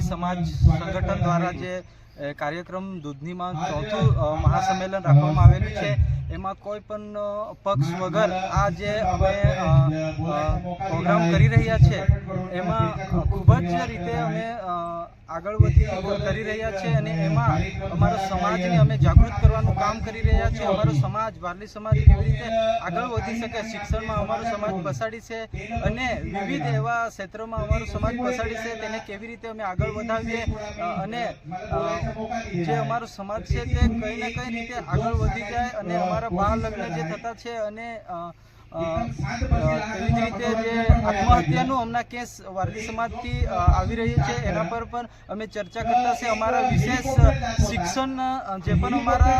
समाज संगठन द्वारा जे कार्यक्रम दूधनी में चौथुं महासम्मेलन राखवामां आवेलुं छे एमां कोई पण पक्ष वगर आ जे अमे प्रोग्राम करी रह्या छे एमां खूब ज रीते अमे आगळ वधी करी रह्या छे अने एमां अमारो समाजने अमे जागृत करवानुं काम करी रह्या छे। अमारो समाज वारली समाज केवी रीते आगळ वधी शके, शिक्षणमां अमारो समाज पछाड़ी छे अने विविध एवा क्षेत्रोमां अमारो समाज पछाड़ी छे तेने केवी रीते अमे आगळ वधावीए अने जे अमारो समाज छे ते कई ने कई रीते आगळ वधी जाय अने अमारा बाल लग्न जे थता छे अने एवी ज रीते जे आत्महत्यानुं हमना केस वारली समाजथी आवी रही छे एना पर पण अमे चर्चा करता छे। अमारा विशेष शिक्षण जे पण अमारा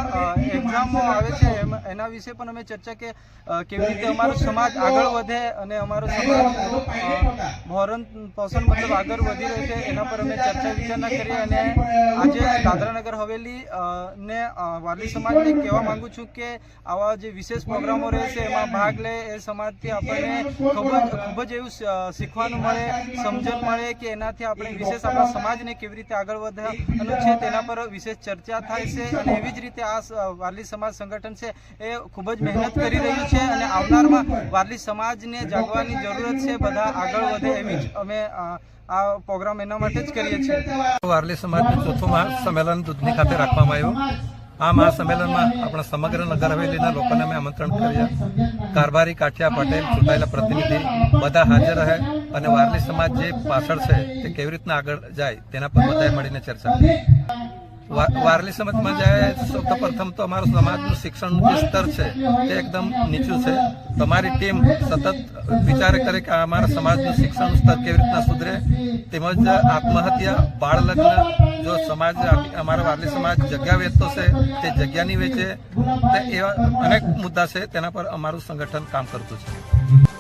एक्जामो आवे छे एना विषे पण अमे चर्चा के केवी रीते अमारो समाज आगळ वधे अने अमारो समाज भरण पोषण मतलब आगळ वधी रह्यो छे एना पर अमे चर्चा विचारना करीए अने आजे दादरानगर हवेली ने वारली समाजने कहेवा मांगु छुं के आवा जे विशेष प्रोग्रामो रहे छे एमां भाग ले ए समाजथी आपणे खूब ज एवुं शीखवानुं मळे, समजण मळे के एनाथी आपणे विशेष आपणा समाजने केवी रीते आगळ वधाववानुं छे तेना पर विशेष चर्चा थाय छे अने एवी ज रीते आ वारली समाज संगठन छे ए खूब ज मेहनत करी रह्युं छे अने आवनारमां वारली समाजने जागवानी जरूरत छे, बधा आगळ वधे एवी ज अमे आ प्रोग्राम एना माटे ज करीए छीए। वारली समाजनुं चौथुं महासम्मेलन दूधनी खाते राखवामां आव्युं। आ महासम्मेलन में अपना समग्र नगर हवेली लोगों ने आमंत्रण करिए। कारभारी, काठिया, पटेल, चूंटायेला प्रतिनिधि बधा हाजर रहे और वारली समाज जे पाछळ छे ते केवी रीतना आगळ जाय तेना पर बधाए मळीने चर्चा करी। वारली समाज में जाए सौथम प्रथम तो अमारो समाजनुं शिक्षण जे स्तर है ते एकदम नीचुं छे। तमारी टीम सतत विचार करे कि अमारा समाजनुं शिक्षण स्तर केवी रीतना सुधरे, तेमज आत्महत्या, बाळ लग्न जो समाज अमारा वारली समाज जग्या वेचतो छे ते जग्या नहीं वेचे, ते एवा अनेक मुद्दा छे तेना पर अमारुं संगठन काम करतुं छे।